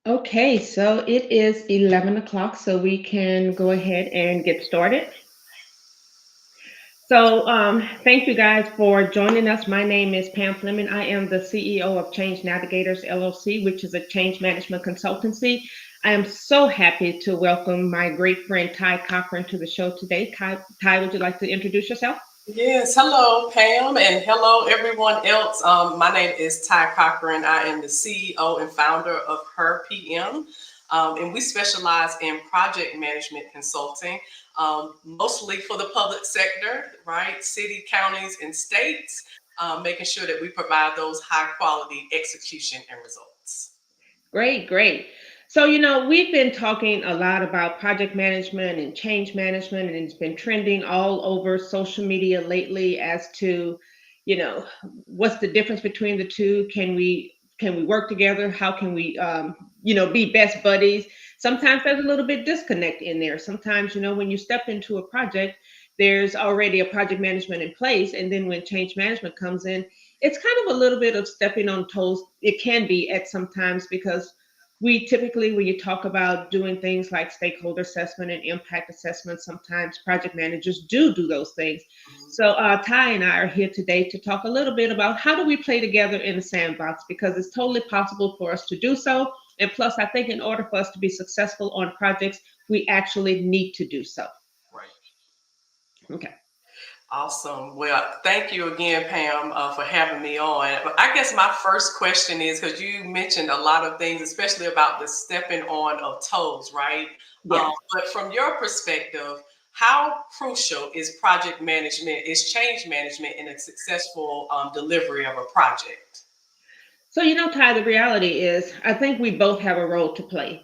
Okay, so it is 11 o'clock, so we can go ahead and get started. Thank you guys for joining us. My name is Pam Fleming. I am the CEO of Change Navigators LLC, which is a change management consultancy. I am so happy to welcome my great friend Ty Cochran to the show today. Ty, would you like to introduce yourself? Yes, hello Pam, and hello everyone else. My name is Ty Cochran. I am the CEO and founder of Her PM, and we specialize in project management consulting, mostly for the public sector, right? City, counties, and states, making sure that we provide those high quality execution and results. Great, great. We've been talking a lot about project management and change management, and it's been trending all over social media lately as to, you know, what's the difference between the two? Can we work together? How can we, be best buddies? Sometimes there's a little bit disconnect in there. Sometimes, when you step into a project, there's already a project management in place, and then when change management comes in, it's kind of a little bit of stepping on toes. It can be at some times because we typically, when you talk about doing things like stakeholder assessment and impact assessment, sometimes project managers do those things. Ty and I are here today to talk a little bit about how do we play together in the sandbox, because it's totally possible for us to do so. And plus, I think in order for us to be successful on projects, we actually need to do so. Right. Okay. Awesome. Well, thank you again, Pam, for having me on. I guess my first question is because you mentioned a lot of things, especially about the stepping on of toes, right? Yes. But from your perspective, how crucial is project management, is change management in a successful delivery of a project? Ty, the reality is, I think we both have a role to play.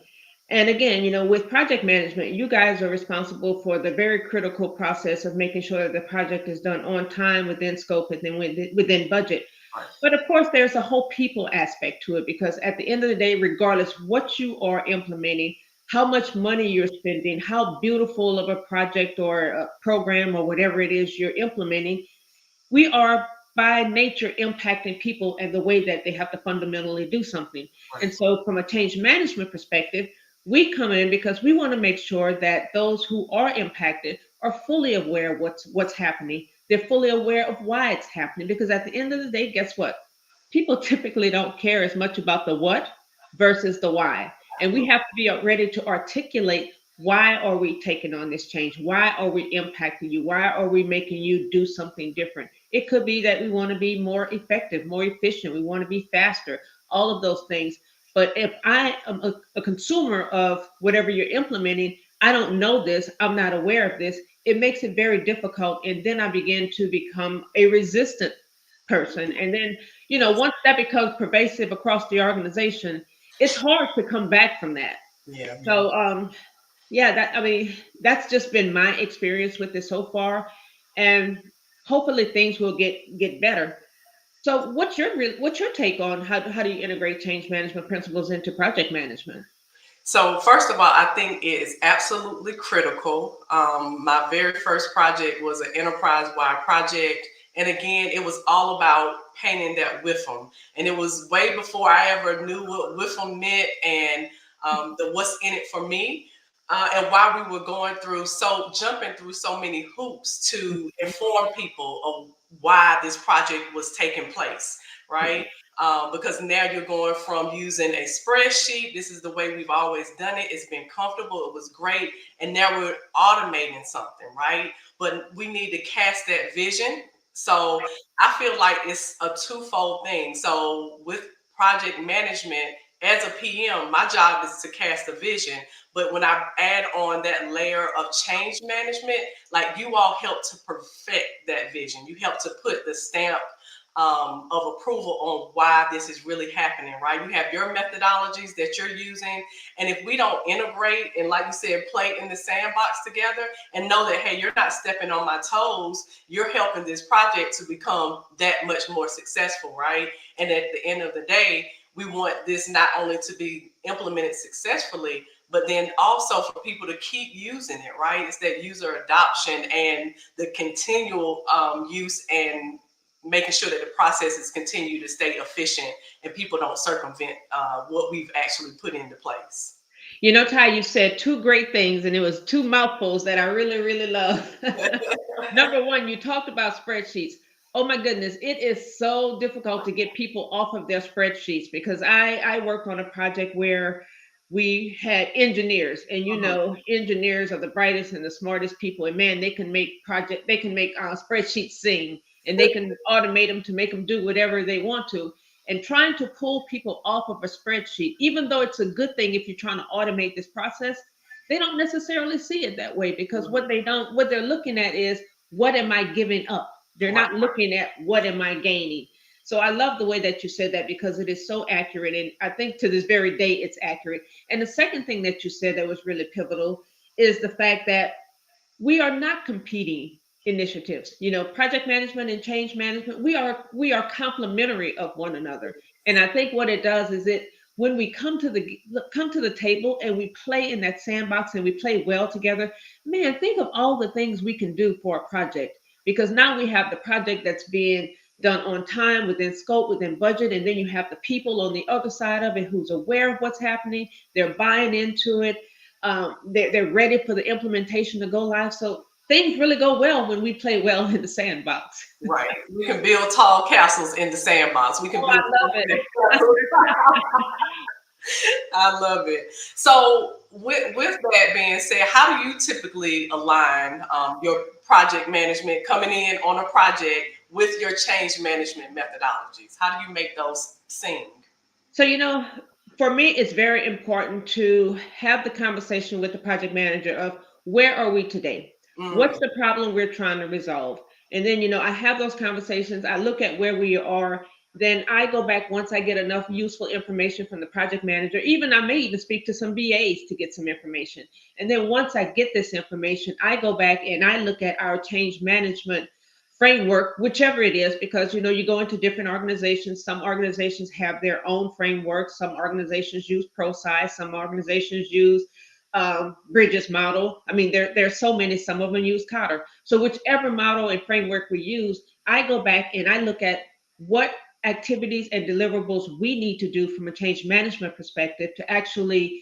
And again, with project management, you guys are responsible for the very critical process of making sure that the project is done on time, within scope, within budget. Right. But of course, there's a whole people aspect to it, because at the end of the day, regardless what you are implementing, how much money you're spending, how beautiful of a project or a program or whatever it is you're implementing, we are by nature impacting people and the way that they have to fundamentally do something. Right. And so, from a change management perspective, we come in because we want to make sure that those who are impacted are fully aware of what's happening. They're fully aware of why it's happening. Because at the end of the day, guess what? People typically don't care as much about the what versus the why. And we have to be ready to articulate, why are we taking on this change? Why are we impacting you? Why are we making you do something different? It could be that we want to be more effective, more efficient. We want to be faster, all of those things. But if I am a consumer of whatever you're implementing, I don't know this, I'm not aware of this, it makes it very difficult. And then I begin to become a resistant person. And then, once that becomes pervasive across the organization, it's hard to come back from that. Yeah. Yeah, that's just been my experience with this so far, and hopefully things will get better. So, what's your take on how do you integrate change management principles into project management? So, first of all, I think it is absolutely critical. My very first project was an enterprise wide project. And again, it was all about painting that WIFM. And it was way before I ever knew what WIFM meant and the what's in it for me. And why we were jumping through so many hoops to inform people of why this project was taking place, right? Because now you're going from using a spreadsheet. This is the way we've always done it. It's been comfortable. It was great. And now we're automating something, right? But we need to cast that vision. So I feel like it's a twofold thing. So with project management, as a PM, my job is to cast a vision. But when I add on that layer of change management, like you all help to perfect that vision. You help to put the stamp of approval on why this is really happening, right? You have your methodologies that you're using. And if we don't integrate and, like you said, play in the sandbox together and know that, hey, you're not stepping on my toes, you're helping this project to become that much more successful, right? And at the end of the day, we want this not only to be implemented successfully, but then also for people to keep using it, right? It's that user adoption and the continual use and making sure that the processes continue to stay efficient and people don't circumvent what we've actually put into place. You know, Ty, you said two great things, and it was two mouthfuls that I really, really love. Number one, you talked about spreadsheets. Oh my goodness, it is so difficult to get people off of their spreadsheets because I worked on a project where we had engineers, and you Mhm. know, engineers are the brightest and the smartest people, and man, they can make spreadsheets sing, and they can automate them to make them do whatever they want to. And trying to pull people off of a spreadsheet, even though it's a good thing if you're trying to automate this process, they don't necessarily see it that way because Mhm. what they're looking at is what am I giving up? They're Right. not looking at what am I gaining. So I love the way that you said that because it is so accurate. And I think to this very day, it's accurate. And the second thing that you said that was really pivotal is the fact that we are not competing initiatives. You know, project management and change management, we are complementary of one another. And I think what it does is it when we come to the table and we play in that sandbox and we play well together, man, think of all the things we can do for a project. Because now we have the project that's being done on time, within scope, within budget, and then you have the people on the other side of it who's aware of what's happening, they're buying into it, they're ready for the implementation to go live. So things really go well when we play well in the sandbox. Right. We can build tall castles in the sandbox. We can Oh, build. I love it. I love it. So, with that being said, how do you typically align your project management coming in on a project with your change management methodologies? How do you make those sing? So, you know, for me, it's very important to have the conversation with the project manager of where are we today? What's Mm, the problem we're trying to resolve? And then, you know, I have those conversations. I look at where we are. Then I go back once I get enough useful information from the project manager. Even I may even speak to some VAs to get some information. And then once I get this information, I go back and I look at our change management framework, whichever it is, because you know you go into different organizations. Some organizations have their own framework. Some organizations use ProSci. Some organizations use Bridges model. I mean, there's so many. Some of them use Cotter. So whichever model and framework we use, I go back and I look at what activities and deliverables we need to do from a change management perspective to actually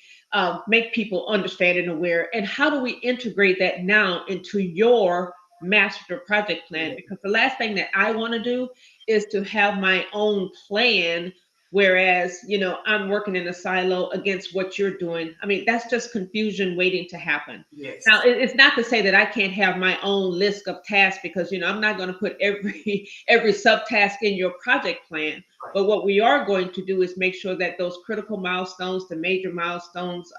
make people understand and aware. And how do we integrate that now into your master project plan? yeah, Because the last thing that I want to do is to have my own plan, whereas you know I'm working in a silo against what you're doing. I mean, that's just confusion waiting to happen. Now yes. it's not to say that I can't have my own list of tasks, because you know I'm not going to put every every subtask in your project plan. Right. But what we are going to do is make sure that those critical milestones, the major milestones,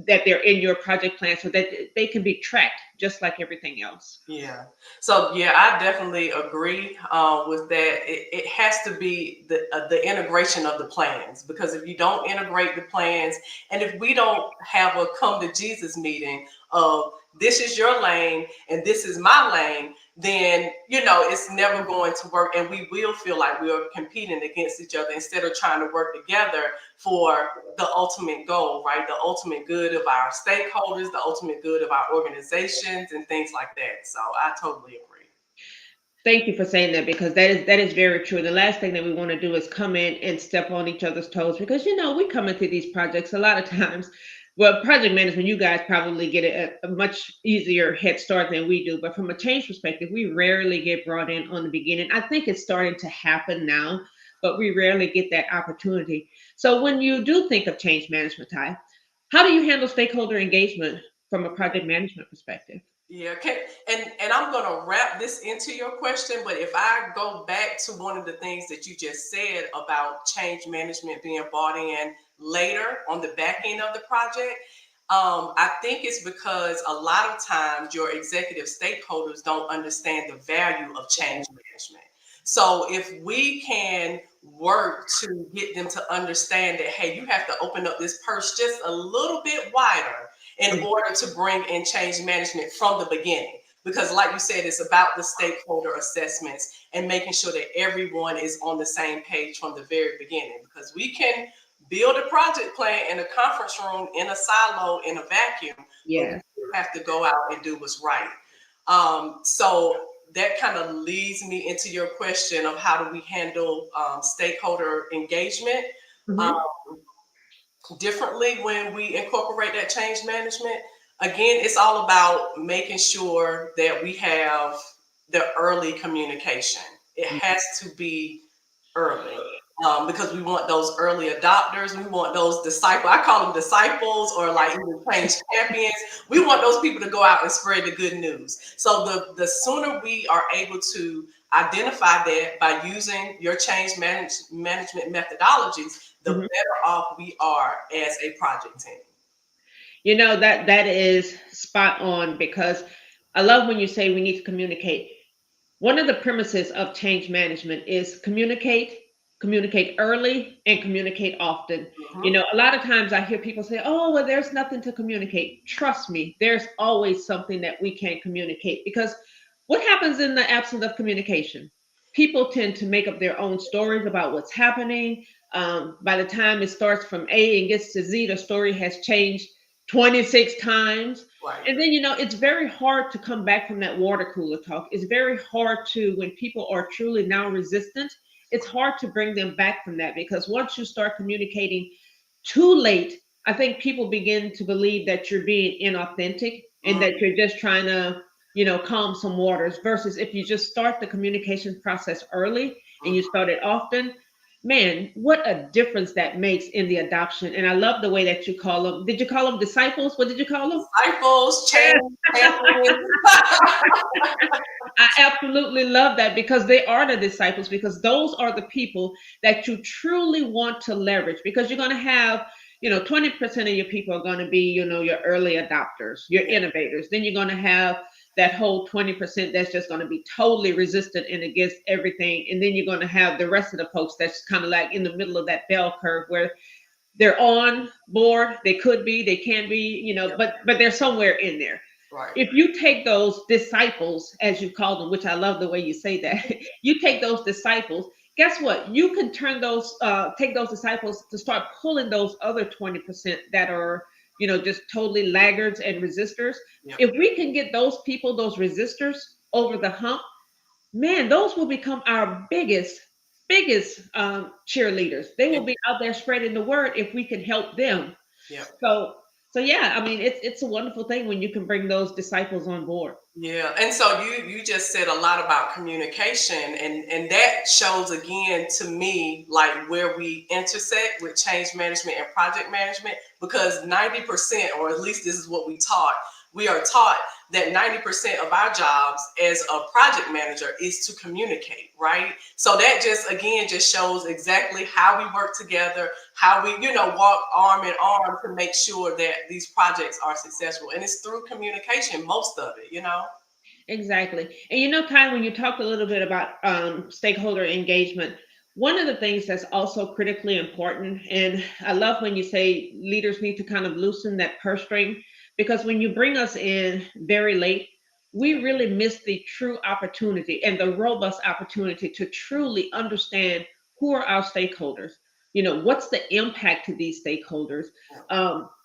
that they're in your project plan so that they can be tracked just like everything else. Yeah. So yeah, I definitely agree with that. It has to be the integration of the plans, because if you don't integrate the plans, and if we don't have a come to Jesus meeting of this is your lane and this is my lane, then it's never going to work, and we will feel like we are competing against each other instead of trying to work together for the ultimate goal, right? The ultimate good of our stakeholders, the ultimate good of our organizations, and things like that. So I totally agree. Thank you for saying that, because that is very true. The last thing that we want to do is come in and step on each other's toes, because you know we come into these projects a lot of times. Well, project management, you guys probably get a much easier head start than we do. But from a change perspective, we rarely get brought in on the beginning. I think it's starting to happen now, but we rarely get that opportunity. So when you do think of change management, Ty, how do you handle stakeholder engagement from a project management perspective? Yeah, and I'm gonna wrap this into your question, but if I go back to one of the things that you just said about change management being brought in later on the back end of the project, I think it's because a lot of times your executive stakeholders don't understand the value of change management. So if we can work to get them to understand that, hey, you have to open up this purse just a little bit wider in order to bring in change management from the beginning. Because, like you said, it's about the stakeholder assessments and making sure that everyone is on the same page from the very beginning. Because we can build a project plan in a conference room, in a silo, in a vacuum, but we Yes. still have to go out and do what's right. So that kind of leads me into your question of how do we handle stakeholder engagement Hmm. differently when we incorporate that change management. Again, it's all about making sure that we have the early communication. It has to be early, because we want those early adopters. We want those disciples. I call them disciples, or like even change champions. We want those people to go out and spread the good news. So the sooner we are able to identify that by using your management methodologies, the Hmm. better off we are as a project team. That is spot on, because I love when you say we need to communicate. One of the premises of change management is communicate early and communicate often. Hmm. A lot of times I hear people say, "Oh, well, there's nothing to communicate." Trust me, there's always something that we can communicate, because what happens in the absence of communication? People tend to make up their own stories about what's happening. By the time it starts from A and gets to Z, the story has changed 26 times. Right. And then, it's very hard to come back from that water cooler talk. It's very hard to, when people are truly now resistant, it's hard to bring them back from that, because once you start communicating too late, I think people begin to believe that you're being inauthentic and that Mm-hmm. you're just trying to, calm some waters. Versus if you just start the communication process early and you start it often, man, what a difference that makes in the adoption. And I love the way that you call them. Did you call them disciples? What did you call them? Disciples, change champions. I absolutely love that, because they are the disciples, because those are the people that you truly want to leverage, because you're going to have, 20% of your people are going to be, your early adopters, your Yeah, innovators. Then you're going to have that whole 20% that's just going to be totally resistant and against everything. And then you're going to have the rest of the folks that's kind of like in the middle of that bell curve, where they're on board, they could be, they can be, yeah, but they're somewhere in there. right. If you take those disciples, as you call them, which I love the way you say that, you take those disciples, guess what? You can take those disciples to start pulling those other 20% that are, just totally laggards and resistors. Yeah, If we can get those people, those resistors, over the hump, man, those will become our biggest cheerleaders. They will yeah, be out there spreading the word if we can help them. yeah. So yeah, I mean, it's a wonderful thing when you can bring those disciples on board. Yeah, and so you just said a lot about communication, and that shows again to me like where we intersect with change management and project management, because 90%, or at least this is what we are taught that 90% of our jobs as a project manager is to communicate, right? So that just again just shows exactly how we work together, how we, walk arm in arm to make sure that these projects are successful. And it's through communication, most of it. Exactly. And Kai, when you talked a little bit about stakeholder engagement, one of the things that's also critically important, and I love when you say leaders need to kind of loosen that purse string, because when you bring us in very late, we really miss the true opportunity and the robust opportunity to truly understand who are our stakeholders. What's the impact to these stakeholders?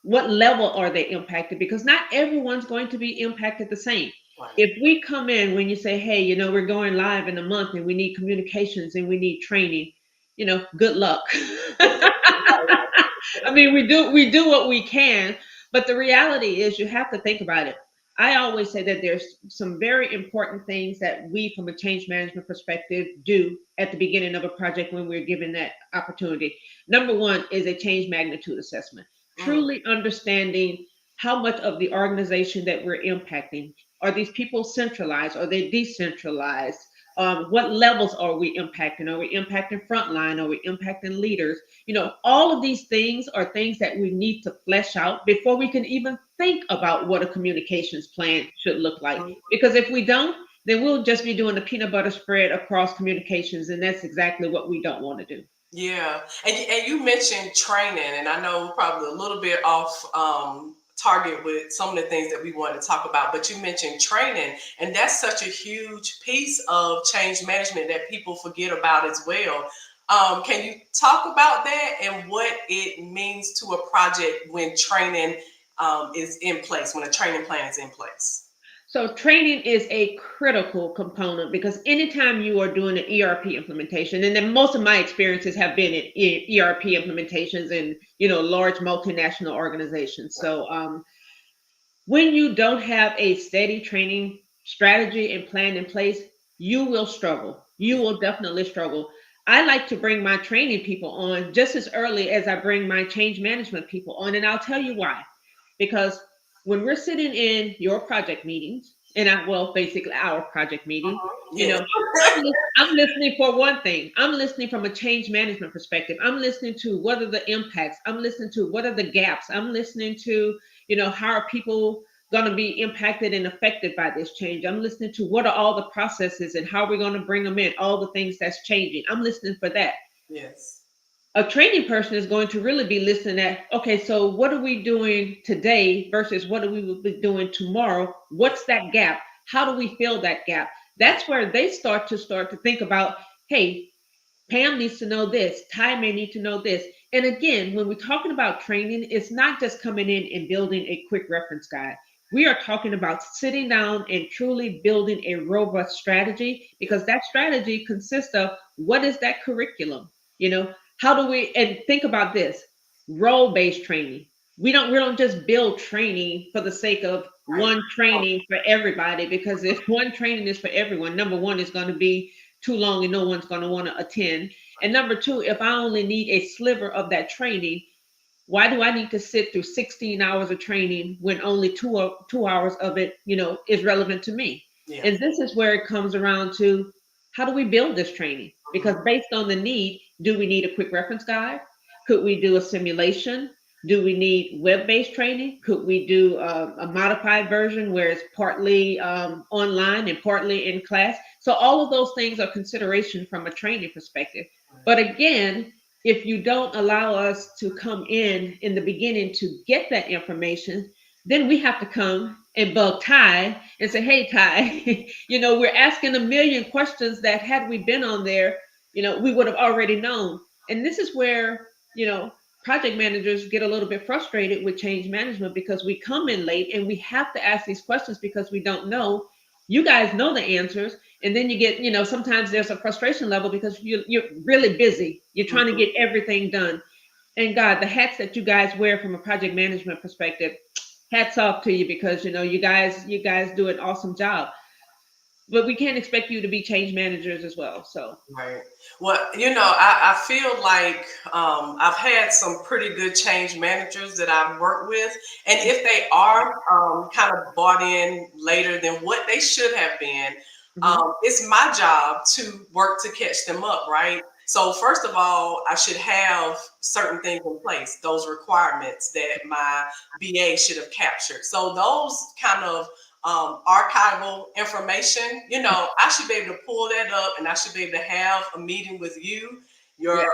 What level are they impacted? Because not everyone's going to be impacted the same. Right. If we come in when you say, hey, we're going live in a month and we need communications and we need training, good luck. I mean, we do what we can, but the reality is you have to think about it. I always say that there's some very important things that we, from a change management perspective, do at the beginning of a project when we're given that opportunity. Number one is a change magnitude assessment, Mm, truly understanding how much of the organization that we're impacting. Are these people centralized? Are they decentralized? What levels are we impacting? Are we impacting frontline? Are we impacting leaders? All of these things are things that we need to flesh out before we can even think about what a communications plan should look like. mm. Because if we don't, then we'll just be doing the peanut butter spread across communications, and that's exactly what we don't want to do. Yeah, and you mentioned training, and I know probably a little bit off target with some of the things that we want to talk about, but you mentioned training, and that's such a huge piece of change management that people forget about as well. Can you talk about that and what it means to a project when training is in place, when a training plan is in place? So training is a critical component because anytime you are doing an ERP implementation, and then most of my experiences have been in ERP implementations in large multinational organizations. So when you don't have a steady training strategy and plan in place, you will struggle. You will definitely struggle. I like to bring my training people on just as early as I bring my change management people on, and I'll tell you why. Because when we're sitting in your project meetings, and well, basically our project meeting, you Yes. know, I'm listening for one thing. I'm listening from a change management perspective. I'm listening to what are the impacts. I'm listening to what are the gaps. I'm listening to, how are people going to be impacted and affected by this change. I'm listening to what are all the processes and how we're going to bring them in, all the things that's changing. I'm listening for that. Yes. A training person is going to really be listening at, okay, so what are we doing today versus what are we will be doing tomorrow? What's that gap? How do we fill that gap? Right. That's where they start to think about, hey, Pam needs to know this. Ty may need to know this. And again, when we're talking about training, it's not just coming in and building a quick reference guide. We are talking about sitting down and truly building a robust strategy because that strategy consists of what is that curriculum? How do we and think about this role-based training. We don't just build training for the sake of Right. one training for everybody because if one training is for everyone, number one is going to be too long and no one's going to want to attend. And number two, if I only need a sliver of that training, why do I need to sit through 16 hours of training when only 2 hours of it, is relevant to me? Yeah. And this is where it comes around to how do we build this training? Because Mhm. based on the need, do we need a quick reference guide? Could we do a simulation? Do we need web-based training? Could we do a modified version where it's partly online and partly in class? So all of those things are consideration from a training perspective. But again, if you don't allow us to come in the beginning to get that information, then we have to come and bug Ty and say, hey, Ty, we're asking a million questions that had we been on there, we would have already known. And this is where, project managers get a little bit frustrated with change management because we come in late and we have to ask these questions because we don't know. You guys know the answers, and then you get, sometimes there's a frustration level because you're really busy. You're trying to Mhm. get everything done. And God, the hats that you guys wear from a project management perspective, hats off to you because you guys do an awesome job. But we can't expect you to be change managers as well. So Right. Well, I feel like I've had some pretty good change managers that I've worked with. And if they are kind of bought in later than what they should have been, mhm. it's my job to work to catch them up, right? So, first of all, I should have certain things in place, those requirements that my BA should have captured. So, those kind of archival information, I should be able to pull that up and I should be able to have a meeting with you, Yeah.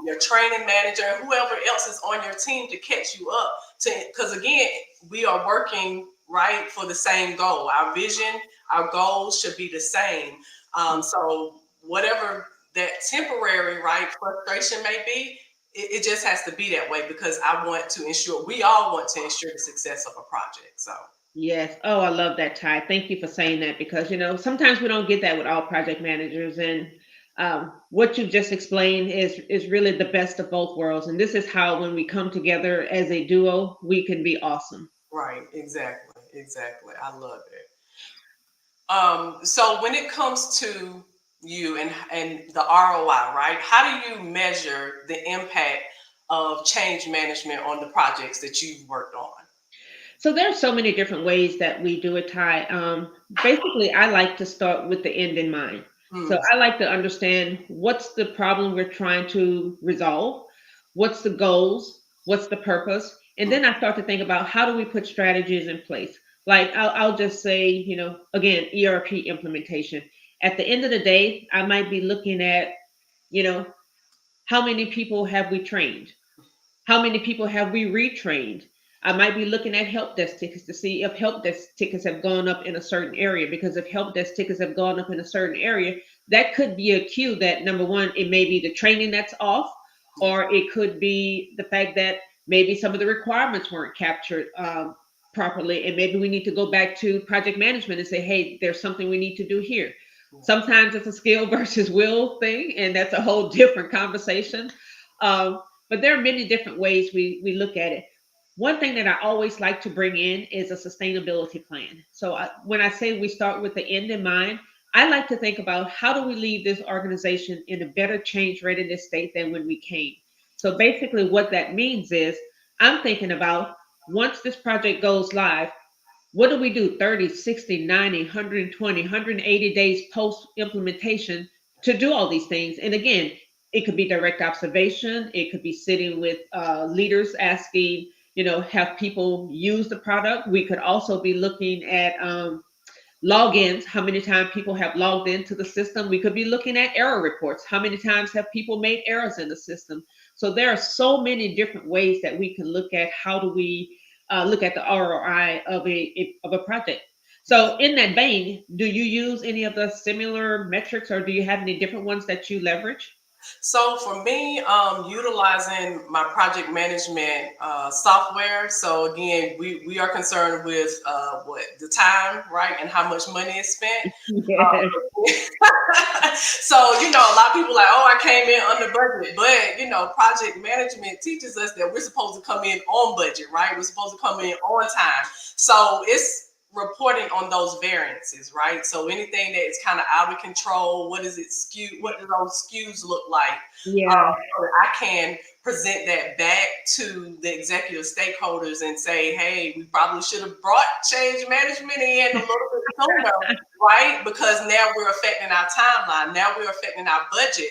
your training manager, and whoever else is on your team to catch you up to, because again, we are working right for the same goal. Our vision, our goals should be the same. So whatever that temporary right frustration may be, it just has to be that way because we all want to ensure the success of a project. So Yes. Oh, I love that, Ty. Thank you for saying that because, sometimes we don't get that with all project managers. And what you just explained is really the best of both worlds. And this is how, when we come together as a duo, we can be awesome. right, exactly, exactly. I love it. So when it comes to you and the ROI, right? How do you measure the impact of change management on the projects that you've worked on? So there's so many different ways that we do it, Ty. Basically, I like to start with the end in mind. So Hmm. I like to understand what's the problem we're trying to resolve, what's the goals, what's the purpose, and then I start to think about how do we put strategies in place. Like I'll just say, again, ERP implementation. At the end of the day, I might be looking at, you know, how many people have we trained? How many people have we retrained? I might be looking at help desk tickets to see if help desk tickets have gone up in a certain area. Because if help desk tickets have gone up in a certain area, that could be a cue that number one, it may be the training that's off, Yeah. or it could be the fact that maybe some of the requirements weren't captured. properly, and maybe we need to go back to project management and say, hey, there's something we need to do here. Yeah. Sometimes it's a skill versus will thing, and that's a whole different conversation. But there are many different ways we look at it. One thing that I always like to bring in is a sustainability plan. So when I say we start with the end in mind, I like to think about how do we leave this organization in a better change readiness state than when we came. So basically, what that means is I'm thinking about once this project goes live, what do we do 30, 60, 90, 120, 180 days post implementation to do all these things? And again, it could be direct observation, it could be sitting with leaders asking, have people use the product. We could also be looking at logins, how many times people have logged into the system. We could be looking at error reports. How many times have people made errors in the system? So there are so many different ways that we can look at how do we look at the ROI of a project. So in that vein, do you use any of the similar metrics, or do you have any different ones that you leverage? So for me, utilizing my project management software. So again, we are concerned with what the time, right, and how much money is spent. Yeah, So a lot of people like, oh, I came in under budget, but project management teaches us that we're supposed to come in on budget, right? We're supposed to come in on time. So it's reporting on those variances, right? So anything that is kind of out of control, what is it skewed? What do those skews look like? yeah, So that I can present that back to the executive stakeholders and say, hey, we probably should have brought change management in a little bit sooner, right? Because now we're affecting our timeline. Now we're affecting our budget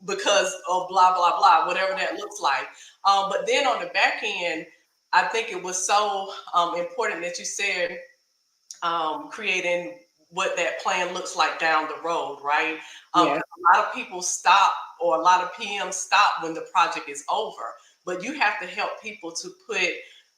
because of blah, blah, blah, whatever that looks like. But then on the back end, I think it was so important that you said creating what that plan looks like down the road, right? 'Cause yeah, a lot of people stop, or a lot of PMs stop when the project is over, but you have to help people to put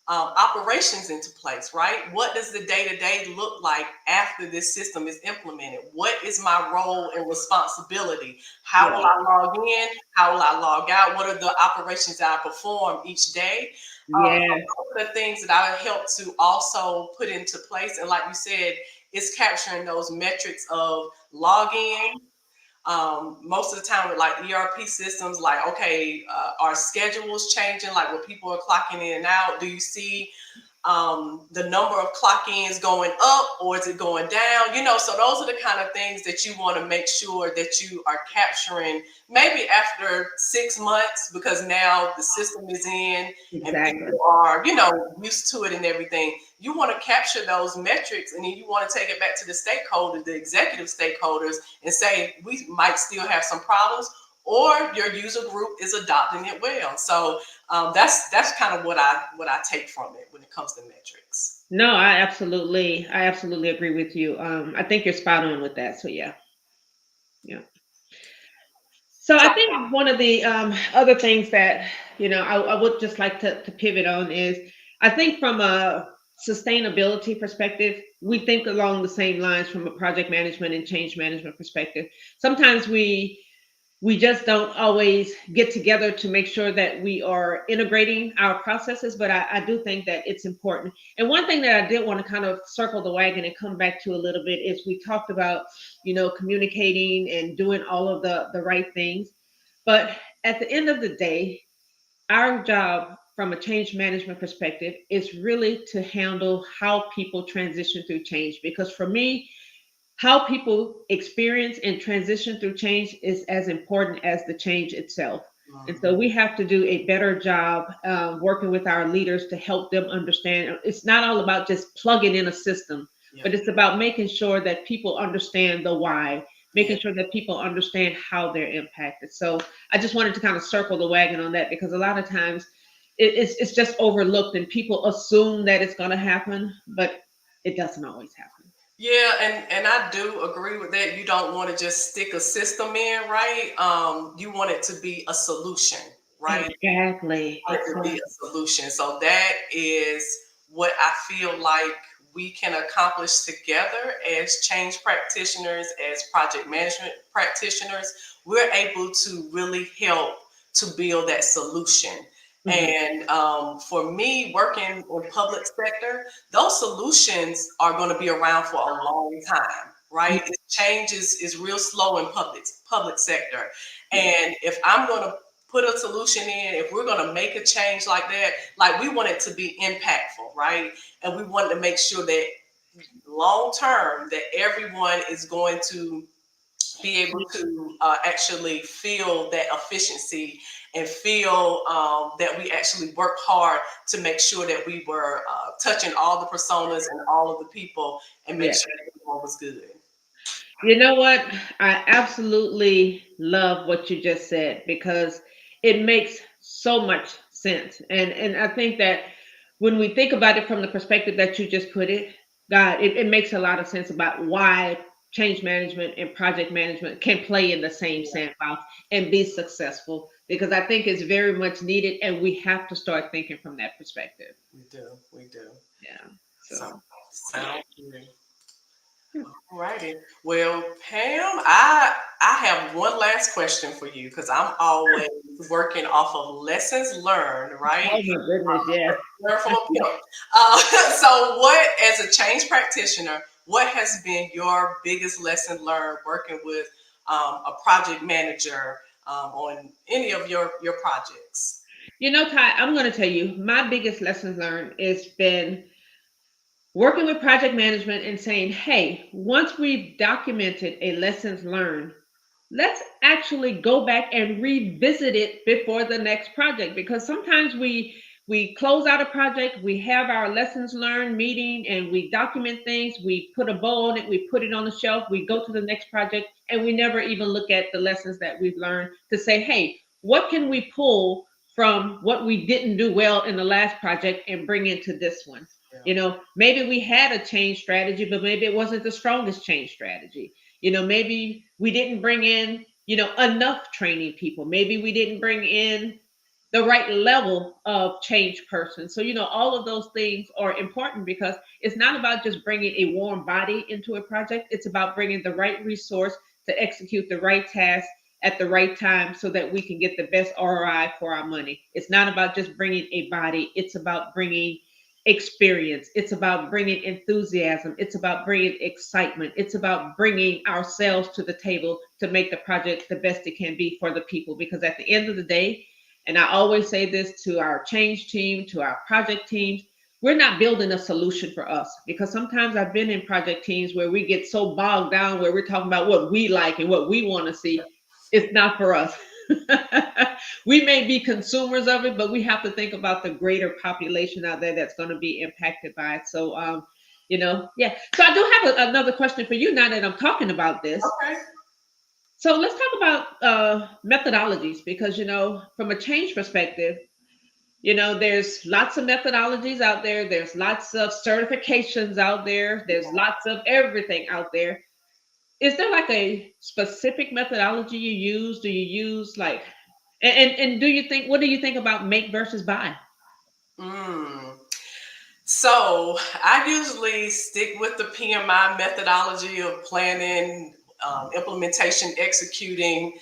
operations into place, right? What does the day to day look like after this system is implemented? What is my role and responsibility? How will yeah, I log in? How will I log out? What are the operations that I perform each day? So yeah, those are the things that I help to also put into place. And like you said, it's capturing those metrics of login. Most of the time with like ERP systems, like, okay, are schedules changing? Like when people are clocking in and out, do you see the number of clock-ins going up or is it going down? So those are the kind of things that you want to make sure that you are capturing maybe after 6 months, because now the system is in and exactly. people are, used to it and everything. You want to capture those metrics and then you want to take it back to the stakeholders, the executive stakeholders, and say, we might still have some problems, or your user group is adopting it well. So that's kind of what I take from it when it comes to metrics. No, I absolutely agree with you. I think you're spot on with that. So yeah, yeah. So So I think one of the other things that I would just like to pivot on is I think from a sustainability perspective, we think along the same lines from a project management and change management perspective. Sometimes we just don't always get together to make sure that we are integrating our processes, but I do think that it's important. And one thing that I did want to kind of circle the wagon and come back to a little bit is we talked about communicating and doing all of the right things, but at the end of the day, our job from a change management perspective is really to handle how people transition through change, because for me, how people experience and transition through change is as important as the change itself. And so we have to do a better job working with our leaders to help them understand. It's not all about just plugging in a system, yeah, but it's about making sure that people understand the why, yeah. making sure that people understand how they're impacted. So I just wanted to kind of circle the wagon on that, because a lot of times it's just overlooked and people assume that it's going to happen, but it doesn't always happen. Yeah, and I do agree with that. You don't want to just stick a system in, right? You want it to be a solution, right? Exactly. Want it to be Exactly. a solution. So that is what I feel like we can accomplish together as change practitioners, as project management practitioners. We're able to really help to build that solution. Mhm. And for me, working in public sector, those solutions are going to be around for a long time, Yeah. right? Change is real slow in public sector. Yeah. And if I'm going to put a solution in, if we're going to make a change like that, like we want it to be impactful, right? And we want to make sure that long term that everyone is going to be able to actually feel that efficiency and feel that we actually work hard to make sure that we were touching all the personas and all of the people and make Yeah. sure that everyone was good. You know what? I absolutely love what you just said because it makes so much sense. And I think that when we think about it from the perspective that you just put it, God, it makes a lot of sense about why change management and project management can play in the same Yeah, sandbox and be successful because I think it's very much needed and we have to start thinking from that perspective. we do. We do. Yeah. So, So, sound good. Alrighty. Well, Pam, I have one last question for you because I'm always working off of lessons learned, right? oh my goodness, yes. Learn from a pimp. So, what, as a change practitioner, what has been your biggest lesson learned working with a project manager on any of your projects? You know, Ty, I'm going to tell you, my biggest lessons learned has been working with project management and saying, hey, once we've documented a lessons learned, let's actually go back and revisit it before the next project because sometimes we close out a project, we have our lessons learned meeting and we document things, we put a bow on it, we put it on the shelf, we go to the next project and we never even look at the lessons that we've learned to say, hey, what can we pull from what we didn't do well in the last project and bring into this one? Yeah. Maybe we had a change strategy, but maybe it wasn't the strongest change strategy. Maybe we didn't bring in, enough training people. Maybe we didn't bring in the right level of change person. So, all of those things are important because it's not about just bringing a warm body into a project. It's about bringing the right resource to execute the right task at the right time so that we can get the best ROI for our money. It's not about just bringing a body. It's about bringing experience. It's about bringing enthusiasm. It's about bringing excitement. It's about bringing ourselves to the table to make the project the best it can be for the people. Because at the end of the day, and I always say this to our change team, to our project teams, we're not building a solution for us because sometimes I've been in project teams where we get so bogged down where we're talking about what we like and what we want to see. It's not for us. We may be consumers of it, but we have to think about the greater population out there that's going to be impacted by it. So, yeah. So I do have another question for you now that I'm talking about this. Okay. So let's talk about methodologies because, from a change perspective, there's lots of methodologies out there. There's lots of certifications out there. There's lots of everything out there. Is there like a specific methodology you use? Do you use like, and do you think, what do you think about make versus buy? Mm. So I usually stick with the PMI methodology of planning, implementation, executing,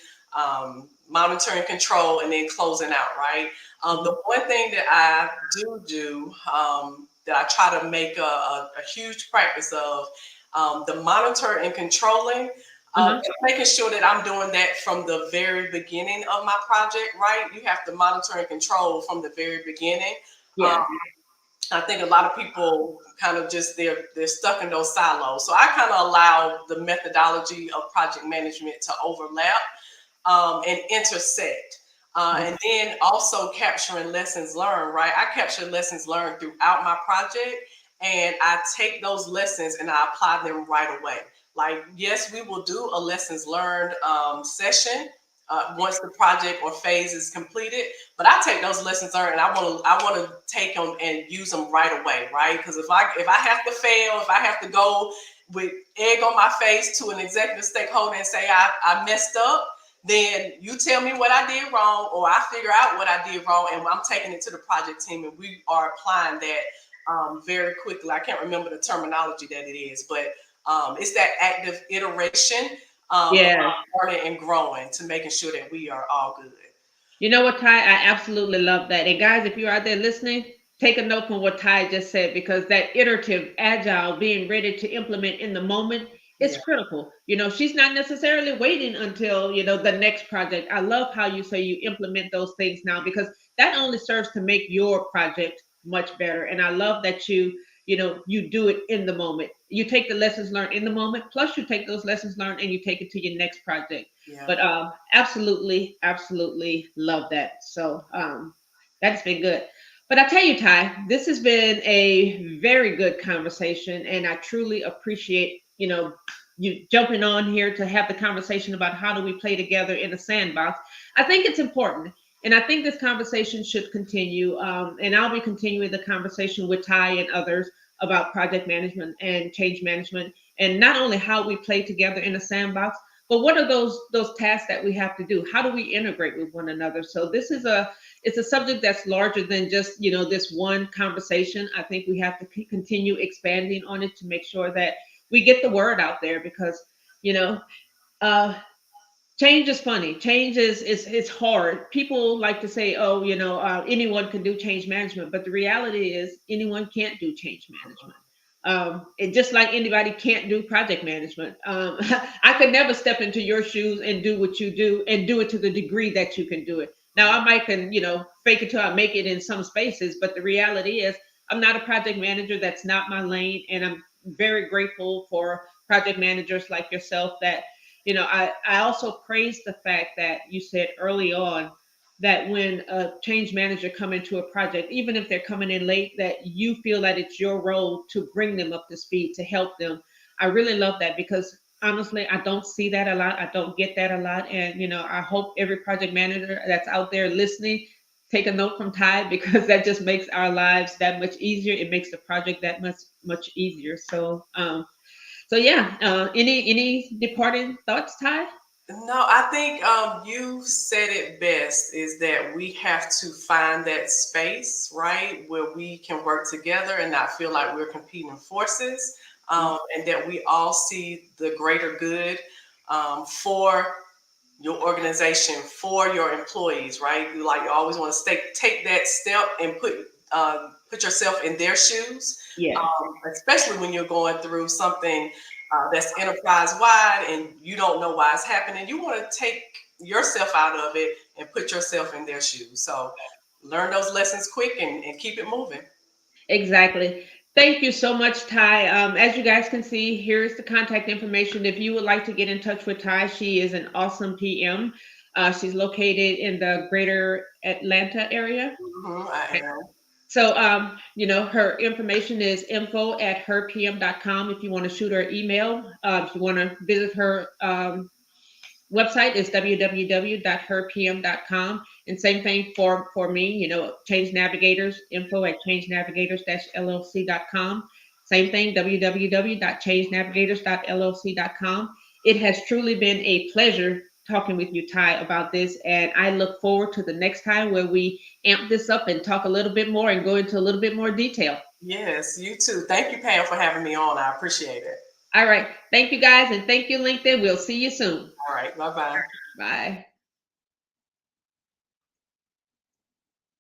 monitoring, control, and then closing out. Right. The Mhm. one thing that I do that I try to make a huge practice of the monitor and controlling. Uh-huh. Making sure that I'm doing that from the very beginning of my project, right? You have to monitor and control from the very beginning. Um, Yeah. I think a lot of people kind of just they're stuck in those silos. So I kind of allow the methodology of project management to overlap and intersect. Mhm. And then also capturing lessons learned, right? I capture lessons learned throughout my project and I take those lessons and I apply them right away. Like, yes, we will do a lessons learned session once the project or phase is completed. But I take those lessons learned and I want to take them and use them right away, right? Because if I have to fail, if I have to go with egg on my face to an executive stakeholder and say I messed up, then you tell me what I did wrong, or I figure out what I did wrong, and I'm taking it to the project team, and we are applying that very quickly. I can't remember the terminology that it is, but it's that active iteration of Yeah. learning and growing to making sure that we are all good. You know what, Ty? I absolutely love that. And guys, if you're out there listening, take a note from what Ty just said because that iterative, agile, being ready to implement in the moment is Yeah, critical. She's not necessarily waiting until, the next project. I love how you say you implement those things now because that only serves to make your project much better. And I love that you do it in the moment. You take the lessons learned in the moment, plus you take those lessons learned and you take it to your next project. yeah. But absolutely, absolutely love that. So that's been good. But I tell you, Ty, this has been a very good conversation, and I truly appreciate you jumping on here to have the conversation about how do we play together in a sandbox. I think it's important, and I think this conversation should continue. And I'll be continuing the conversation with Ty and others about project management and change management, and not only how we play together in a sandbox, but what are those tasks that we have to do? How do we integrate with one another? So this is it's a subject that's larger than just this one conversation. I think we have to continue expanding on it to make sure that we get the word out there because you know uh, change is funny. Change is it's hard. People like to say, oh, anyone can do change management, but the reality is anyone can't do change management. It just like anybody can't do project management. I could never step into your shoes and do what you do and do it to the degree that you can do it. Now I might can fake it till I make it in some spaces, but the reality is I'm not a project manager. That's not my lane, and I'm very grateful for project managers like yourself that I also praise the fact that you said early on that when a change manager come into a project, even if they're coming in late, that you feel that it's your role to bring them up to speed, to help them. I really love that because honestly, I don't see that a lot. I don't get that a lot. And, I hope every project manager that's out there listening, take a note from Ty because that just makes our lives that much easier. It makes the project that much easier. So yeah, any departing thoughts, Ty? No, I think you said it best is that we have to find that space, right, where we can work together and not feel like we're competing forces, and that we all see the greater good for your organization, for your employees, right? Like you always want to take that step and put yourself in their shoes, Yeah. especially when you're going through something that's enterprise wide and you don't know why it's happening. You want to take yourself out of it and put yourself in their shoes. So learn those lessons quick and keep it moving. Exactly. Thank you so much, Ty. As you guys can see, here's the contact information. If you would like to get in touch with Ty, she is an awesome PM. She's located in the greater Atlanta area. I am. So, her information is info@herpm.com if you want to shoot her email. If you want to visit her website is www.herpm.com. And same thing for me, Change Navigators, info at changenavigators-llc.com. Same thing, www.changenavigators.llc.com. It has truly been a pleasure talking with you, Ty, about this. And I look forward to the next time where we amp this up and talk a little bit more and go into a little bit more detail. Yes, you too. Thank you, Pam, for having me on. I appreciate it. All right. Thank you guys. And thank you, LinkedIn. We'll see you soon. All right. Bye bye. Bye.